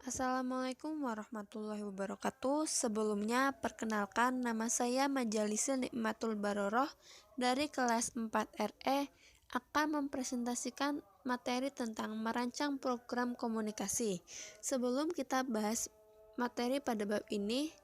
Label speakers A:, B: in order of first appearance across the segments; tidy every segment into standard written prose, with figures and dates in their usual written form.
A: Assalamualaikum warahmatullahi wabarakatuh. Sebelumnya, perkenalkan nama saya Majalisil Nikmatul Baroroh dari kelas 4 RE akan mempresentasikan materi tentang merancang program komunikasi. Sebelum kita bahas materi pada bab ini,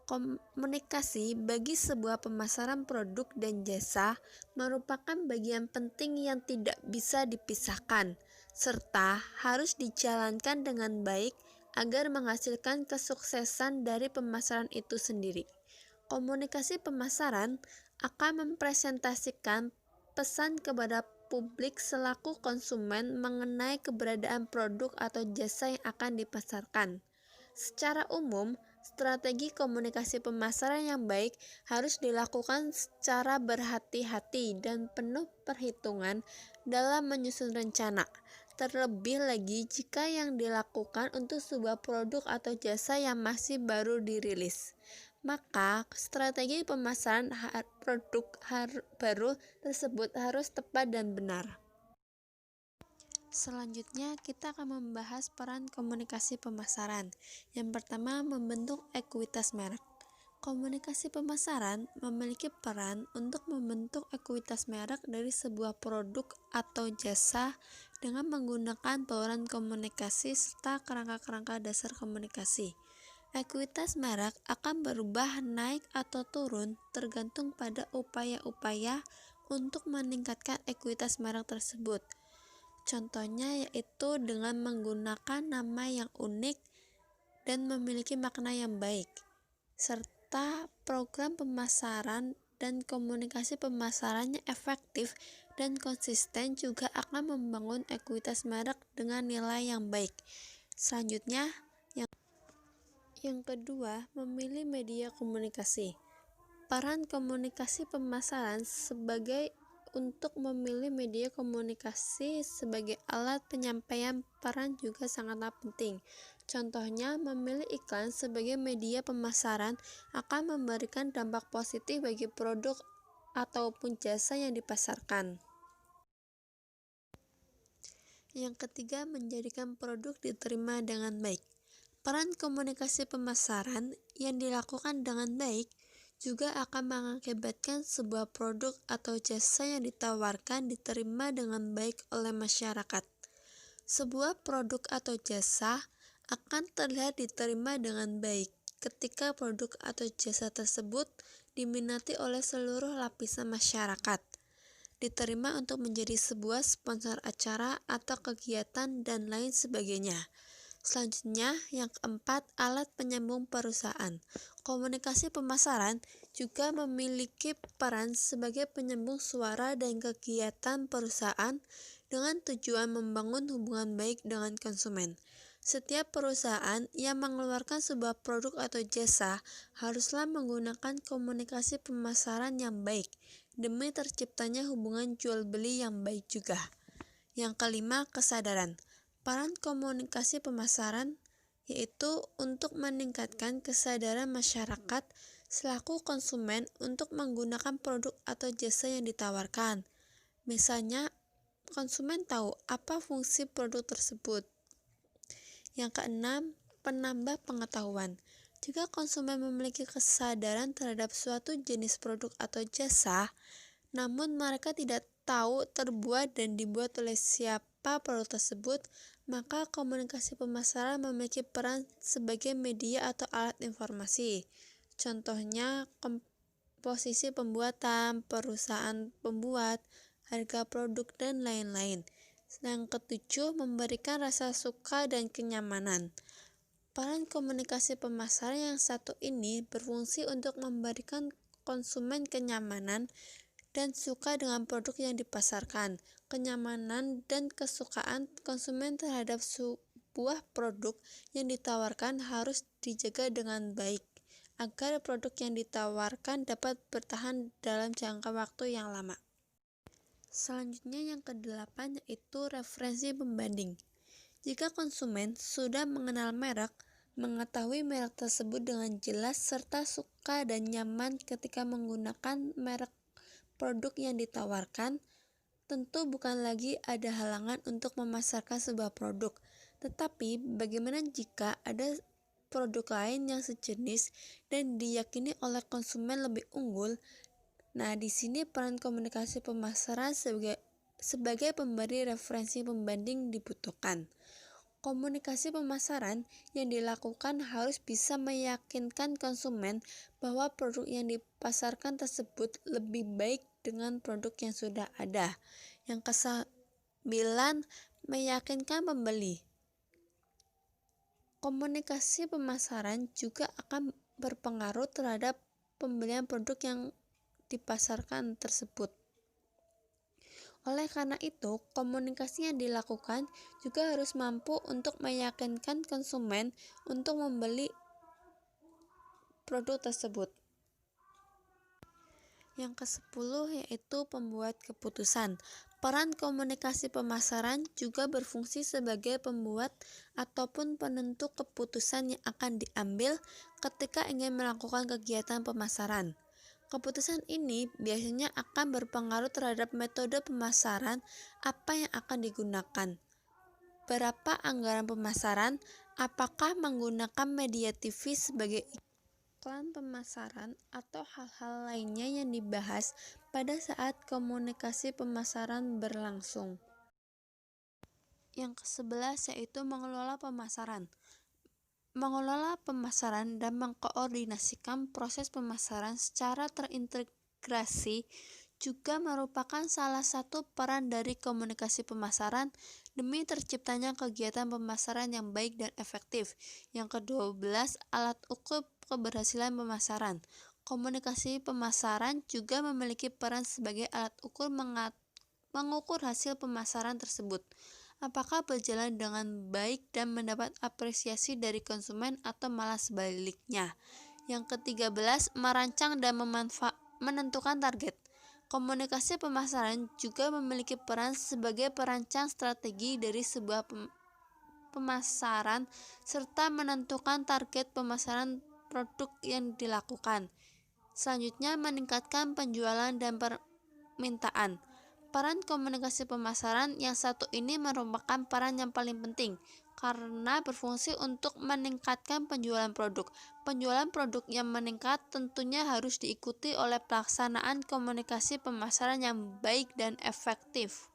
A: komunikasi bagi sebuah pemasaran produk dan jasa merupakan bagian penting yang tidak bisa dipisahkan, serta harus dijalankan dengan baik agar menghasilkan kesuksesan dari pemasaran itu sendiri. Komunikasi pemasaran akan mempresentasikan pesan kepada publik selaku konsumen mengenai keberadaan produk atau jasa yang akan dipasarkan. Secara umum, strategi komunikasi pemasaran yang baik harus dilakukan secara berhati-hati dan penuh perhitungan dalam menyusun rencana. Terlebih lagi jika yang dilakukan untuk sebuah produk atau jasa yang masih baru dirilis. Maka strategi pemasaran produk baru tersebut harus tepat dan benar. Selanjutnya, kita akan membahas peran komunikasi pemasaran. Yang pertama, membentuk ekuitas merek. Komunikasi pemasaran memiliki peran untuk membentuk ekuitas merek dari sebuah produk atau jasa dengan menggunakan bauran komunikasi serta kerangka-kerangka dasar komunikasi. Ekuitas merek akan berubah naik atau turun tergantung pada upaya-upaya untuk meningkatkan ekuitas merek tersebut. Contohnya yaitu dengan menggunakan nama yang unik dan memiliki makna yang baik, serta program pemasaran dan komunikasi pemasarannya efektif dan konsisten juga akan membangun ekuitas merek dengan nilai yang baik. Selanjutnya, yang kedua, memilih media komunikasi. Peran komunikasi pemasaran untuk memilih media komunikasi sebagai alat penyampaian peran juga sangatlah penting. Contohnya, memilih iklan sebagai media pemasaran akan memberikan dampak positif bagi produk ataupun jasa yang dipasarkan. Yang ketiga, menjadikan produk diterima dengan baik. Peran komunikasi pemasaran yang dilakukan dengan baik juga akan mengakibatkan sebuah produk atau jasa yang ditawarkan diterima dengan baik oleh masyarakat. Sebuah produk atau jasa akan terlihat diterima dengan baik ketika produk atau jasa tersebut diminati oleh seluruh lapisan masyarakat, diterima untuk menjadi sebuah sponsor acara atau kegiatan dan lain sebagainya. Selanjutnya, yang keempat, alat penyambung perusahaan. Komunikasi pemasaran juga memiliki peran sebagai penyambung suara dan kegiatan perusahaan dengan tujuan membangun hubungan baik dengan konsumen. Setiap perusahaan yang mengeluarkan sebuah produk atau jasa haruslah menggunakan komunikasi pemasaran yang baik demi terciptanya hubungan jual beli yang baik juga. Yang kelima, kesadaran. Peran komunikasi pemasaran yaitu untuk meningkatkan kesadaran masyarakat selaku konsumen untuk menggunakan produk atau jasa yang ditawarkan. Misalnya, konsumen tahu apa fungsi produk tersebut. Yang keenam, penambah pengetahuan. Jika konsumen memiliki kesadaran terhadap suatu jenis produk atau jasa, namun mereka tidak tahu terbuat dan dibuat oleh siapa produk tersebut, maka komunikasi pemasaran memiliki peran sebagai media atau alat informasi. Contohnya, komposisi pembuatan, perusahaan pembuat, harga produk, dan lain-lain. Yang ketujuh, memberikan rasa suka dan kenyamanan. Peran komunikasi pemasaran yang satu ini berfungsi untuk memberikan konsumen kenyamanan dan suka dengan produk yang dipasarkan. Kenyamanan dan kesukaan konsumen terhadap sebuah produk yang ditawarkan harus dijaga dengan baik agar produk yang ditawarkan dapat bertahan dalam jangka waktu yang lama. Selanjutnya, yang kedelapan yaitu referensi pembanding. Jika konsumen sudah mengenal merek, mengetahui merek tersebut dengan jelas serta suka dan nyaman ketika menggunakan merek produk yang ditawarkan, tentu bukan lagi ada halangan untuk memasarkan sebuah produk, Tetapi, bagaimana jika ada produk lain yang sejenis dan diyakini oleh konsumen lebih unggul? Nah, di sini peran komunikasi pemasaran sebagai pemberi referensi pembanding dibutuhkan. Komunikasi pemasaran yang dilakukan harus bisa meyakinkan konsumen bahwa produk yang dipasarkan tersebut lebih baik dengan produk yang sudah ada. Yang ke-9, meyakinkan pembeli. Komunikasi pemasaran juga akan berpengaruh terhadap pembelian produk yang dipasarkan tersebut. Oleh karena itu, komunikasi yang dilakukan juga harus mampu untuk meyakinkan konsumen untuk membeli produk tersebut. Yang ke-10 yaitu pembuat keputusan. Peran komunikasi pemasaran juga berfungsi sebagai pembuat ataupun penentu keputusan yang akan diambil ketika ingin melakukan kegiatan pemasaran. Keputusan ini biasanya akan berpengaruh terhadap metode pemasaran apa yang akan digunakan. Berapa anggaran pemasaran? Apakah menggunakan media TV sebagai iklan pemasaran atau hal-hal lainnya yang dibahas pada saat komunikasi pemasaran berlangsung. Yang ke-11 yaitu mengelola pemasaran. Mengelola pemasaran dan mengkoordinasikan proses pemasaran secara terintegrasi juga merupakan salah satu peran dari komunikasi pemasaran demi terciptanya kegiatan pemasaran yang baik dan efektif. Yang ke-12, alat ukur keberhasilan pemasaran. Komunikasi pemasaran juga memiliki peran sebagai alat ukur mengukur hasil pemasaran tersebut. Apakah berjalan dengan baik dan mendapat apresiasi dari konsumen atau malah sebaliknya. Yang ke-13, merancang dan menentukan target. Komunikasi pemasaran juga memiliki peran sebagai perancang strategi dari sebuah pemasaran serta menentukan target pemasaran produk yang dilakukan. Selanjutnya, meningkatkan penjualan dan permintaan. Peran komunikasi pemasaran yang satu ini merupakan peran yang paling penting karena berfungsi untuk meningkatkan penjualan produk. Penjualan produk yang meningkat tentunya harus diikuti oleh pelaksanaan komunikasi pemasaran yang baik dan efektif.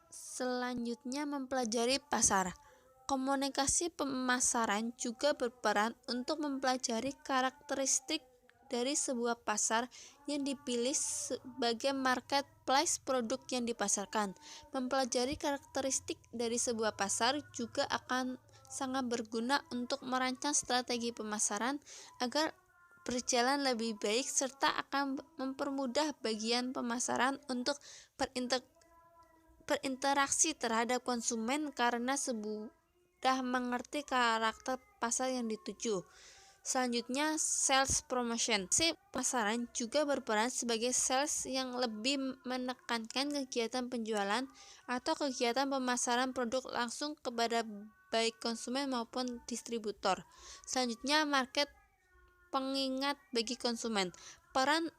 A: Selanjutnya, mempelajari pasar. Komunikasi pemasaran juga berperan untuk mempelajari karakteristik dari sebuah pasar yang dipilih sebagai marketplace produk yang dipasarkan. Mempelajari karakteristik dari sebuah pasar juga akan sangat berguna untuk merancang strategi pemasaran agar berjalan lebih baik serta akan mempermudah bagian pemasaran untuk berinteraksi terhadap konsumen karena sudah mengerti karakter pasar yang dituju. Selanjutnya, sales promotion. Pemasaran juga berperan sebagai sales yang lebih menekankan kegiatan penjualan atau kegiatan pemasaran produk langsung kepada baik konsumen maupun distributor. Selanjutnya, market pengingat bagi konsumen. Peran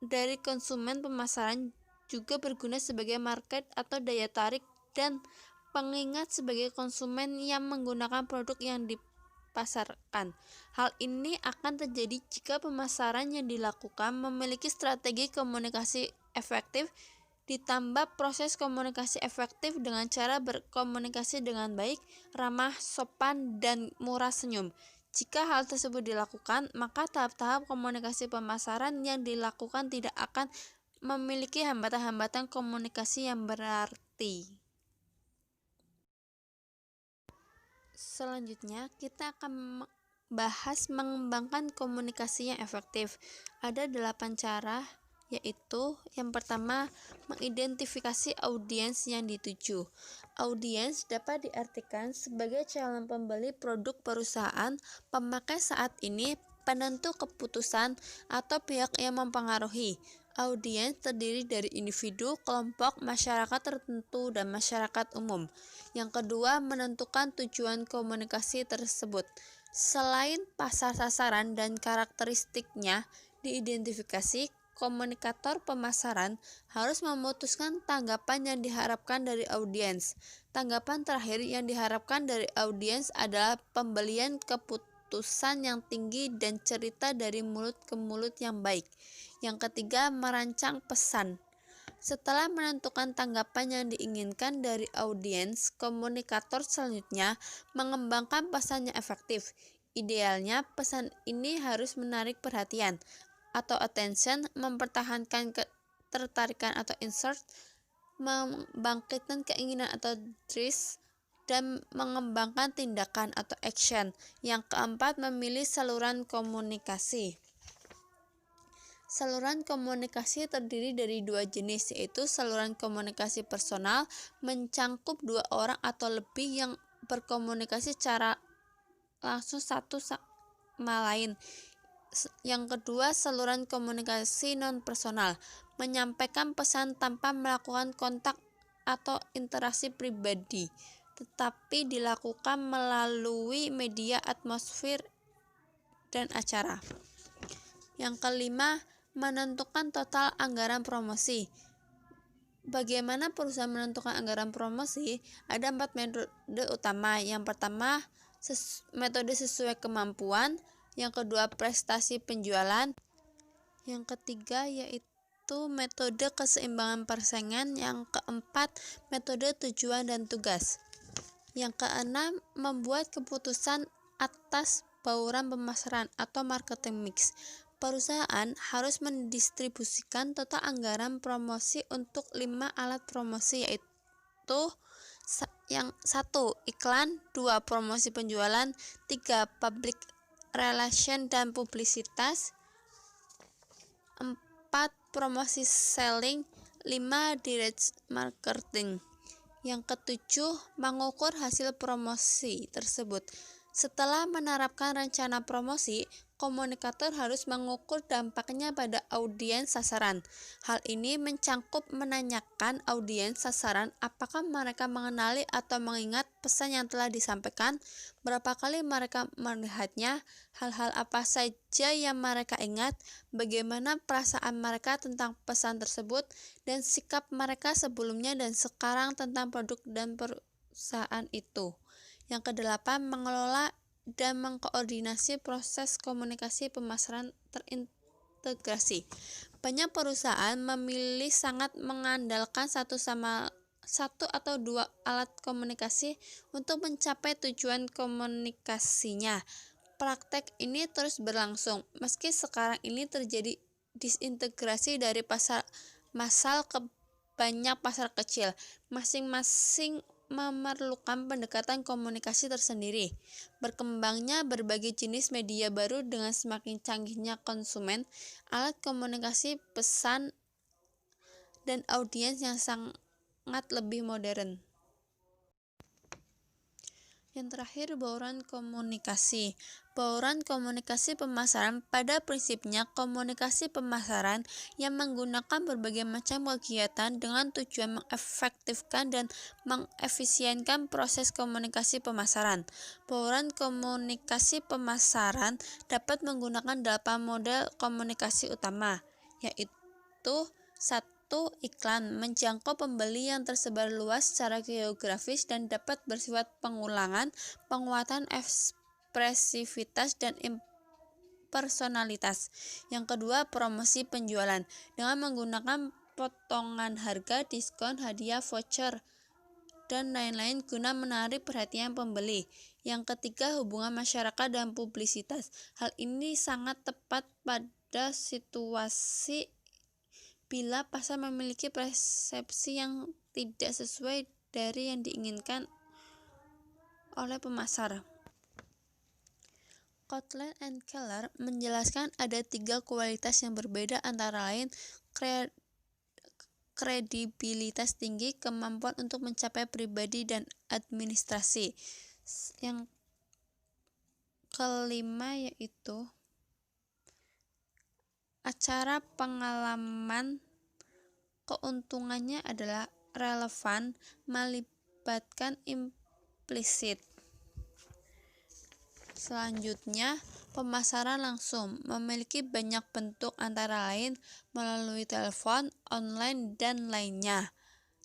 A: dari konsumen pemasaran juga berguna sebagai market atau daya tarik dan pengingat sebagai konsumen yang menggunakan produk yang dipasarkan. Hal ini akan terjadi jika pemasaran yang dilakukan memiliki strategi komunikasi efektif ditambah proses komunikasi efektif dengan cara berkomunikasi dengan baik, ramah, sopan, dan murah senyum. Jika hal tersebut dilakukan, maka tahap-tahap komunikasi pemasaran yang dilakukan tidak akan memiliki hambatan-hambatan komunikasi yang berarti. Selanjutnya, kita akan bahas mengembangkan komunikasi yang efektif. Ada 8 cara, yaitu yang pertama, mengidentifikasi audiens yang dituju. Audiens dapat diartikan sebagai calon pembeli produk perusahaan, pemakai saat ini, penentu keputusan, atau pihak yang mempengaruhi. Audiens terdiri dari individu, kelompok, masyarakat tertentu, dan masyarakat umum. Yang kedua, menentukan tujuan komunikasi tersebut. Selain pasar sasaran dan karakteristiknya diidentifikasi, komunikator pemasaran harus memutuskan tanggapan yang diharapkan dari audiens. Tanggapan terakhir yang diharapkan dari audiens adalah pembelian keputusan yang tinggi dan cerita dari mulut ke mulut yang baik. Yang ketiga, merancang pesan. Setelah menentukan tanggapan yang diinginkan dari audiens, komunikator selanjutnya mengembangkan pesan yang efektif. Idealnya, pesan ini harus menarik perhatian atau attention, mempertahankan ketertarikan atau interest, membangkitkan keinginan atau drive, dan mengembangkan tindakan atau action. Yang keempat, memilih saluran komunikasi. Saluran komunikasi terdiri dari dua jenis, yaitu saluran komunikasi personal, mencangkup dua orang atau lebih yang berkomunikasi secara langsung satu sama lain. Yang kedua, saluran komunikasi non-personal, menyampaikan pesan tanpa melakukan kontak atau interaksi pribadi, tetapi dilakukan melalui media, atmosfer, dan acara. Yang kelima, menentukan total anggaran promosi. Bagaimana perusahaan menentukan anggaran promosi? Ada 4 metode utama. Yang pertama, metode sesuai kemampuan. Yang kedua, prestasi penjualan. Yang ketiga, yaitu metode keseimbangan persaingan. Yang keempat, metode tujuan dan tugas. Yang keenam, membuat keputusan atas bauran pemasaran atau marketing mix. Perusahaan harus mendistribusikan total anggaran promosi untuk 5 alat promosi, yaitu yang 1. Iklan, 2. Promosi penjualan, 3. Public relation dan publisitas, 4. Promosi selling, 5. Direct marketing. Yang ketujuh, mengukur hasil promosi tersebut. Setelah menerapkan rencana promosi, komunikator harus mengukur dampaknya pada audiens sasaran. Hal ini mencangkup menanyakan audiens sasaran apakah mereka mengenali atau mengingat pesan yang telah disampaikan, berapa kali mereka melihatnya, hal-hal apa saja yang mereka ingat, bagaimana perasaan mereka tentang pesan tersebut, dan sikap mereka sebelumnya dan sekarang tentang produk dan perusahaan itu. Yang kedelapan, mengelola dan mengkoordinasi proses komunikasi pemasaran terintegrasi. Banyak perusahaan memilih sangat mengandalkan satu atau dua alat komunikasi untuk mencapai tujuan komunikasinya. Praktek ini terus berlangsung, meski sekarang ini terjadi disintegrasi dari pasar massal ke banyak pasar kecil. Masing-masing memerlukan pendekatan komunikasi tersendiri. Berkembangnya berbagai jenis media baru dengan semakin canggihnya konsumen, alat komunikasi pesan, dan audiens yang sangat lebih modern. Yang terakhir, bauran komunikasi. Bauran komunikasi pemasaran pada prinsipnya komunikasi pemasaran yang menggunakan berbagai macam kegiatan dengan tujuan mengefektifkan dan mengefisienkan proses komunikasi pemasaran. Bauran komunikasi pemasaran dapat menggunakan 8 model komunikasi utama, yaitu 1. Iklan, menjangkau pembeli yang tersebar luas secara geografis dan dapat bersifat pengulangan, penguatan ekspresivitas, dan impersonalitas. Yang kedua, promosi penjualan, dengan menggunakan potongan harga, diskon, hadiah, voucher, dan lain-lain guna menarik perhatian pembeli. Yang ketiga, hubungan masyarakat dan publisitas. Hal ini sangat tepat pada situasi bila pasar memiliki persepsi yang tidak sesuai dari yang diinginkan oleh pemasar. Kotler and Keller menjelaskan ada 3 kualitas yang berbeda, antara lain kredibilitas tinggi, kemampuan untuk mencapai pribadi, dan administrasi. Yang kelima yaitu acara pengalaman. Keuntungannya adalah relevan, melibatkan implisit. Selanjutnya, Pemasaran langsung memiliki banyak bentuk antara lain melalui telepon, online, dan lainnya.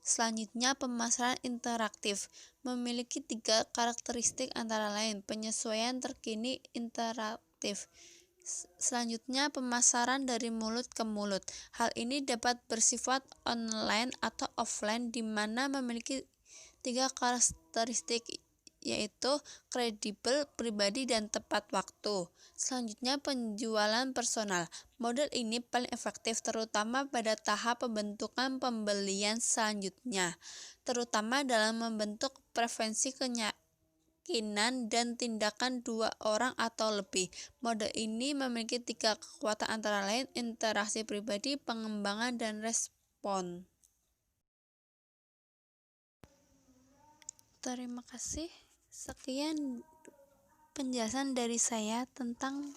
A: Selanjutnya, pemasaran interaktif memiliki 3 karakteristik antara lain penyesuaian terkini interaktif. Selanjutnya, pemasaran dari mulut ke mulut. Hal ini dapat bersifat online atau offline di mana memiliki 3 karakteristik yaitu kredibel, pribadi, dan tepat waktu. Selanjutnya, penjualan personal. Model ini paling efektif terutama pada tahap pembentukan pembelian selanjutnya, terutama dalam membentuk preferensi keyakinan dan tindakan 2 orang atau lebih. Model ini memiliki 3 kekuatan antara lain interaksi pribadi, pengembangan, dan respon. Terima kasih. Sekian penjelasan dari saya tentang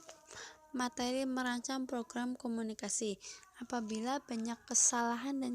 A: materi merancang program komunikasi. Apabila banyak kesalahan dan